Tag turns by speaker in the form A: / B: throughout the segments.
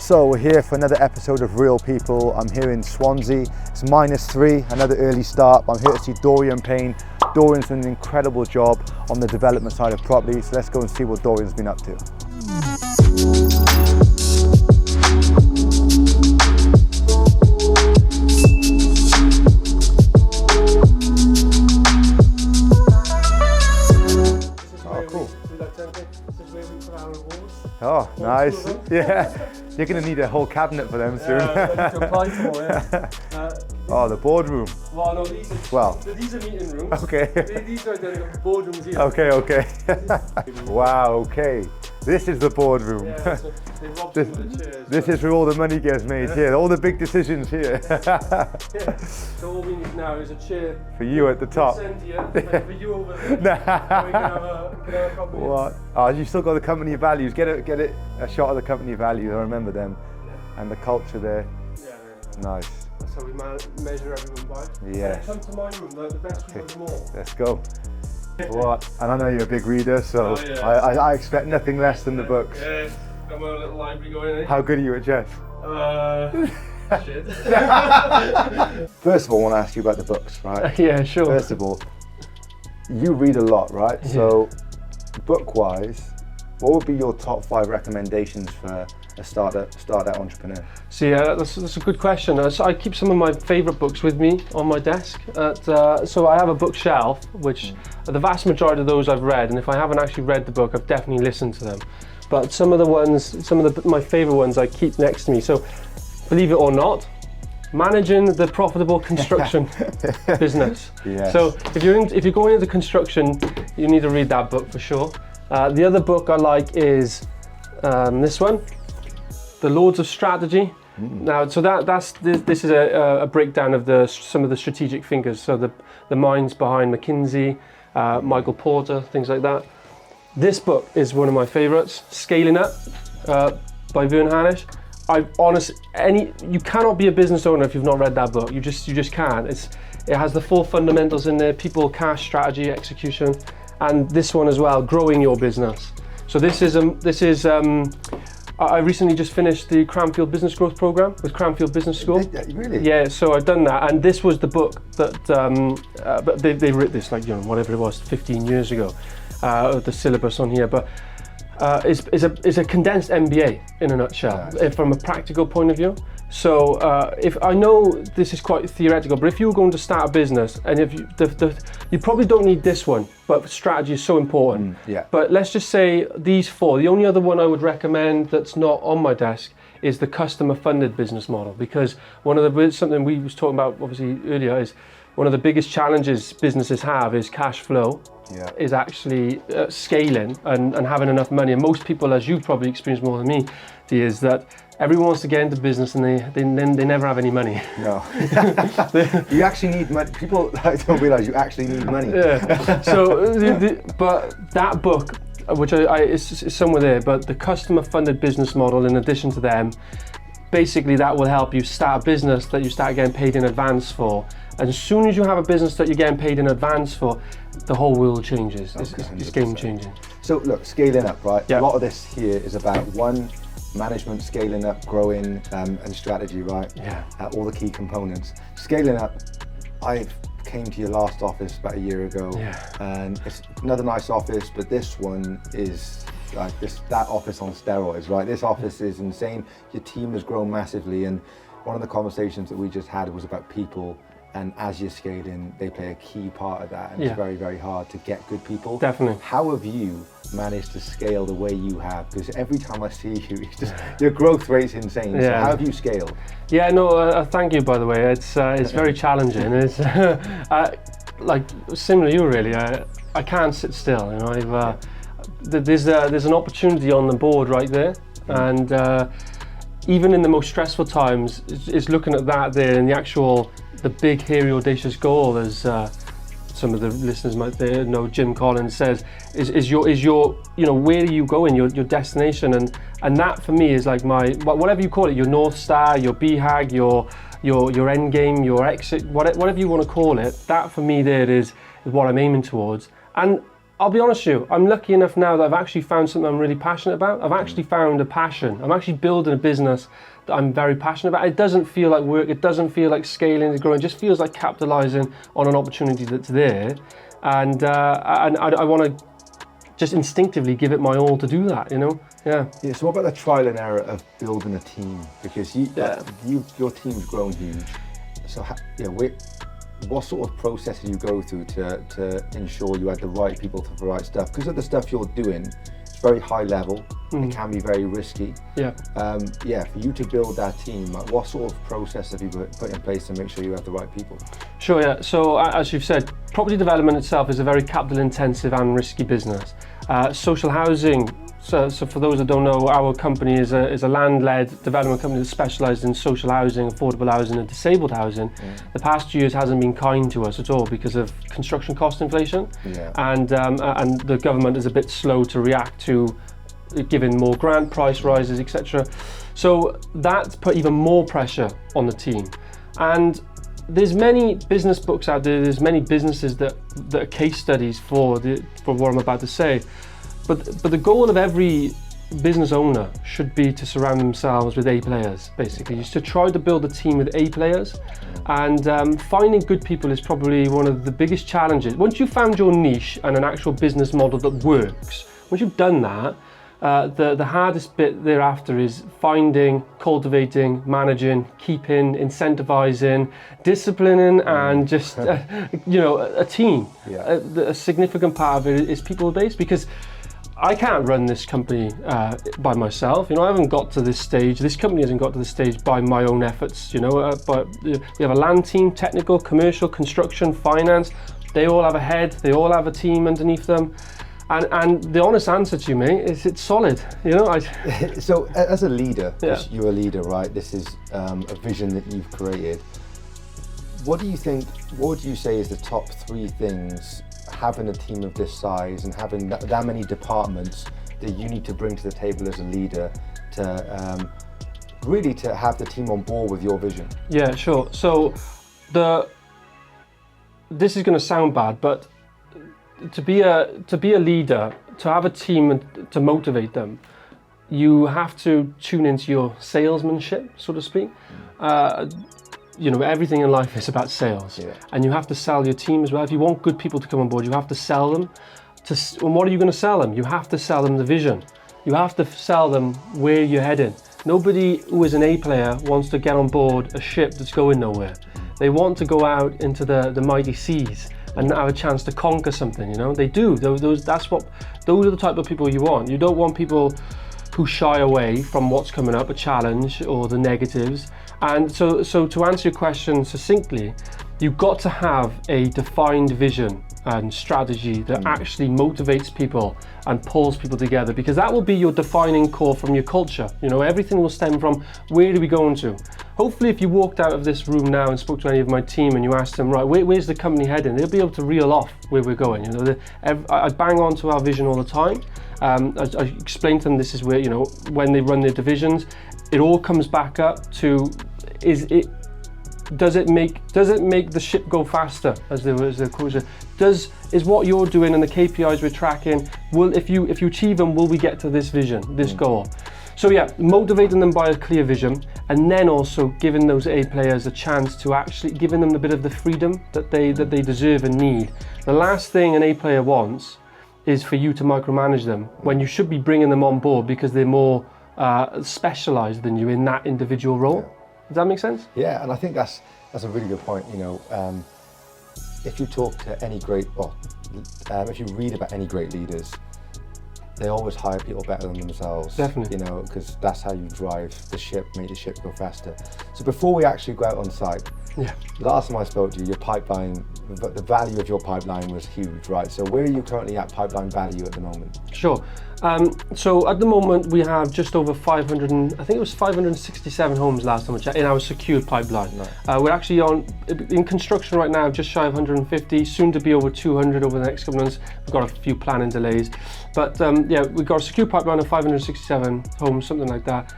A: So we're here for another episode of Real People. I'm here in Swansea. It's -3, another early start. I'm here to see Dorian Payne. Dorian's done an incredible job on the development side of property. So let's go and see what Dorian's been up to. Oh, nice. Yeah, you're going to need a whole cabinet for them soon.
B: To apply for, yeah.
A: Oh, the boardroom.
B: Well, no, these are meeting rooms.
A: Okay.
B: These are the boardrooms here.
A: Okay. Wow, okay. This is the boardroom.
B: Yeah, so they robbed some of the chairs.
A: This is where all the money gets made here, all the big decisions here.
B: Yeah. So all we need now is a chair.
A: For you at the top.
B: And for you over there. We can have a proper.
A: What? Oh, you still got the company values. Get a shot of the company values. I remember them. Yeah. And the culture there.
B: Yeah.
A: Nice.
B: That's how we measure everyone by.
A: Yes.
B: Come to my room, the best room is more.
A: Let's go. What? And I know you're a big reader, so I expect nothing less than the books.
B: Yeah, got my little library going.
A: How good are you at chess?
B: Shit.
A: First of all, I want to ask you about the books, right?
B: Yeah, sure.
A: First of all, you read a lot, right?
B: Yeah.
A: So, book-wise, what would be your top 5 recommendations for a start-out entrepreneur?
B: See, that's a good question. So I keep some of my favourite books with me on my desk. So I have a bookshelf, which the vast majority of those I've read, and if I haven't actually read the book, I've definitely listened to them. But some of my favourite ones I keep next to me. So, believe it or not, Managing the Profitable Construction Business.
A: Yes.
B: So if you're going into construction, you need to read that book for sure. The other book I like is this one, The Lords of Strategy. Now, so this is a breakdown of some of the strategic thinkers. So the minds behind McKinsey, Michael Porter, things like that. This book is one of my favorites, Scaling Up by Vern Harnish. You cannot be a business owner if you've not read that book. You just can't. It has the full fundamentals in there: people, cash, strategy, execution, and this one as well, growing your business. So this is I recently just finished the Cranfield Business Growth Program with Cranfield Business School.
A: Really?
B: Yeah, so I've done that, and this was the book that but they wrote this whatever it was 15 years ago. The syllabus on here, but is a condensed MBA in a nutshell, from a practical point of view. So if I know this is quite theoretical, but if you were going to start a business, and if you probably don't need this one, but strategy is so important. But let's just say these 4. The only other one I would recommend that's not on my desk is the customer-funded business model, because something we was talking about obviously earlier is one of the biggest challenges businesses have is cash flow. Is actually scaling and having enough money. And most people, as you've probably experienced more than me, is that everyone wants to get into business and they never have any money.
A: No. You actually need money. People don't realise you actually need money.
B: Yeah. So, but that book, which is somewhere there, but the customer-funded business model, in addition to them, basically that will help you start a business that you start getting paid in advance for. And as soon as you have a business that you're getting paid in advance for, the whole world changes. It's game changing.
A: So look, scaling up, right?
B: Yeah.
A: A lot of this here is about management, scaling up, growing, and strategy, right?
B: Yeah.
A: All the key components. Scaling up, I came to your last office about a year ago, and it's another nice office, but this one is like that office on steroids, right? This office is insane. Your team has grown massively, and one of the conversations that we just had was about people. And as you're scaling, they play a key part of that, and it's very, very hard to get good people.
B: Definitely.
A: How have you managed to scale the way you have? Because every time I see you, your growth rate's insane. So how have you scaled?
B: Yeah, no, thank you, by the way. It's very challenging. It's like similar to you, really. I can't sit still. You know, there's an opportunity on the board right there, and even in the most stressful times, is looking at that there and the big, hairy, audacious goal, as some of the listeners might know, Jim Collins says, is your where are you going, your destination, and that for me is like my, whatever you call it, your North Star, your BHAG, your end game, your exit, whatever you want to call it. That for me there is what I'm aiming towards. And I'll be honest with you, I'm lucky enough now that I've actually found something I'm really passionate about. I've actually found a passion. I'm actually building a business that I'm very passionate about. It doesn't feel like work, it doesn't feel like scaling and growing, it just feels like capitalising on an opportunity that's there. And I want to just instinctively give it my all to do that, you know? Yeah.
A: Yeah, so what about the trial and error of building a team? Because your team's grown huge. So what sort of process did you go through to ensure you had the right people for the right stuff? Because of the stuff you're doing, it's very high level. It can be very risky.
B: Yeah.
A: For you to build that team, what sort of process have you put in place to make sure you have the right people?
B: Sure, yeah. So as you've said, property development itself is a very capital intensive and risky business. Social housing, so for those that don't know, our company is a land-led development company that specialises in social housing, affordable housing and disabled housing. The past years hasn't been kind to us at all because of construction cost inflation, and the government is a bit slow to react to giving more grant price rises, etc. So that's put even more pressure on the team. And there's many business books out there, there's many businesses that are case studies for what I'm about to say. But the goal of every business owner should be to surround themselves with A players, basically, just to try to build a team with A players. And finding good people is probably one of the biggest challenges. Once you've found your niche and an actual business model that works, once you've done that, the hardest bit thereafter is finding, cultivating, managing, keeping, incentivizing, disciplining, and just a team. A significant part of it is people-based, because I can't run this company by myself. I haven't got to this stage. This company hasn't got to this stage by my own efforts. But we have a land team, technical, commercial, construction, finance. They all have a head. They all have a team underneath them. And the honest answer to you, mate, is it's solid.
A: So as a leader, because you're a leader, right? This is a vision that you've created. What do you say is the top 3 things having a team of this size and having that many departments that you need to bring to the table as a leader to really to have the team on board with your vision? Yeah,
B: sure. So this is going to sound bad, but to be a leader, to have a team and to motivate them, you have to tune into your salesmanship, so to speak. Everything in life is about sales, and you have to sell your team as well. If you want good people to come on board, you have to sell them. And what are you going to sell them? You have to sell them the vision. You have to sell them where you're heading. Nobody who is an A player wants to get on board a ship that's going nowhere. They want to go out into the mighty seas and have a chance to conquer something. They do. Those are the type of people you want. You don't want people who shy away from what's coming up, a challenge or the negatives. And so to answer your question succinctly, you've got to have a defined vision and strategy that actually motivates people and pulls people together, because that will be your defining core from your culture. Everything will stem from where are we going to. Hopefully, if you walked out of this room now and spoke to any of my team and you asked them, right, where's the company heading, they'll be able to reel off where we're going. I bang on to our vision all the time. I explain to them this is where, when they run their divisions, it all comes back up to, does it make the ship go faster, as the quote says? Is what you're doing and the KPIs we're tracking, if you achieve them, will we get to this vision, this goal? So motivating them by a clear vision, and then also giving those A players a chance to actually giving them a bit of the freedom that they deserve and need. The last thing an A player wants is for you to micromanage them, when you should be bringing them on board because they're more specialized than you in that individual role. Does that make sense?
A: Yeah, and I think that's a really good point. If you talk to any if you read about any great leaders, they always hire people better than themselves.
B: Definitely.
A: Because that's how you drive the ship, make the ship go faster. So before we actually go out on site, last time I spoke to you, your pipeline, the value of your pipeline was huge, right? So where are you currently at pipeline value at the moment?
B: Sure. So at the moment we have just over 567 homes last time I checked in our secured pipeline. Right. We're actually in construction right now, just shy of 150, soon to be over 200 over the next couple of months. We've got a few planning delays, but we've got a secured pipeline of 567 homes, something like that,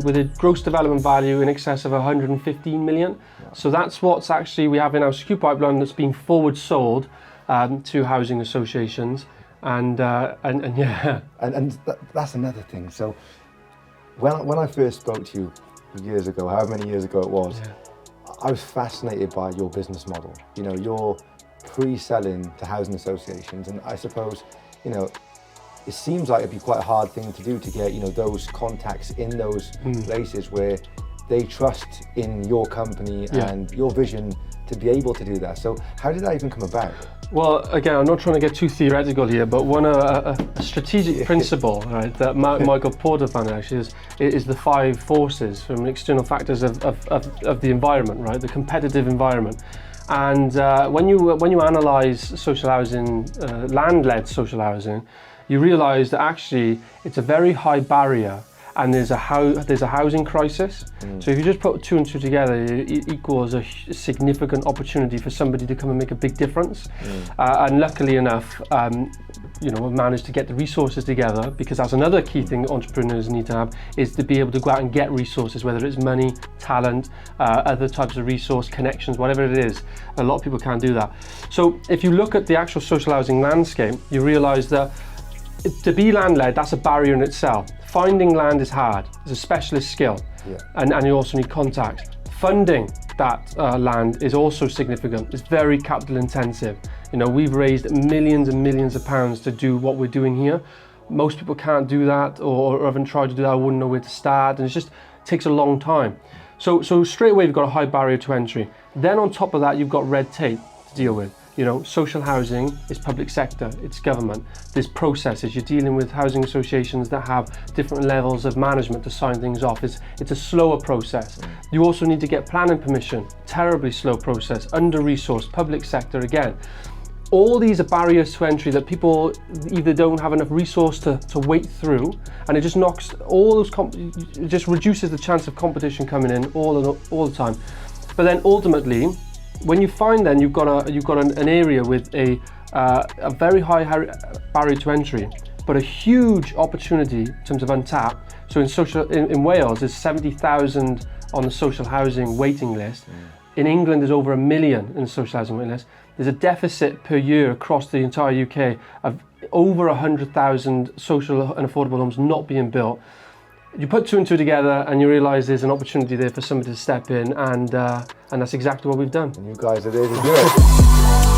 B: with a gross development value in excess of 115 million. Yeah. So that's what's actually we have in our secured pipeline that's been forward sold to housing associations. And yeah.
A: And that's another thing. So when I first spoke to you years ago, however many years ago it was, I was fascinated by your business model. You know, you're pre-selling to housing associations, and I suppose, you know, it seems like it'd be quite a hard thing to do to get, you know, those contacts in those places where they trust in your company and your vision to be able to do that. So how did that even come about?
B: Well, again, I'm not trying to get too theoretical here, but a strategic principle, right, that Michael Porter found actually is the 5 forces from external factors of the environment, right, the competitive environment. And when you analyse social housing, land-led social housing, you realise that actually it's a very high barrier, and there's a housing crisis. So if you just put 2 and 2 together, it equals a significant opportunity for somebody to come and make a big difference. And luckily enough, you know, we've managed to get the resources together, because that's another key thing entrepreneurs need to have, is to be able to go out and get resources, whether it's money, talent, other types of resource, connections, whatever it is. A lot of people can't do that. So if you look at the actual social housing landscape, you realise that to be land-led, that's a barrier in itself. Finding land is hard, it's a specialist skill, and you also need contacts. Funding that land is also significant, it's very capital intensive. You know, we've raised millions and millions of pounds to do what we're doing here. Most people can't do that, or haven't tried to do that, or wouldn't know where to start, and it just takes a long time. So straight away you've got a high barrier to entry. Then on top of that, you've got red tape to deal with. You know, social housing is public sector, it's government. There's processes, you're dealing with housing associations that have different levels of management to sign things off. It's a slower process. You also need to get planning permission, terribly slow process, under-resourced, public sector again. All these are barriers to entry that people either don't have enough resource to wait through, and it just knocks all those, it just reduces the chance of competition coming in all the time. But then ultimately, when you find then you've got an area with a very high barrier to entry, but a huge opportunity in terms of untapped. So in Wales, there's 70,000 on the social housing waiting list. In England, there's over 1 million in the social housing waiting list. There's a deficit per year across the entire UK of over 100,000 social and affordable homes not being built. You put 2 and 2 together and you realise there's an opportunity there for somebody to step in, and that's exactly what we've done.
A: And you guys are there to do it.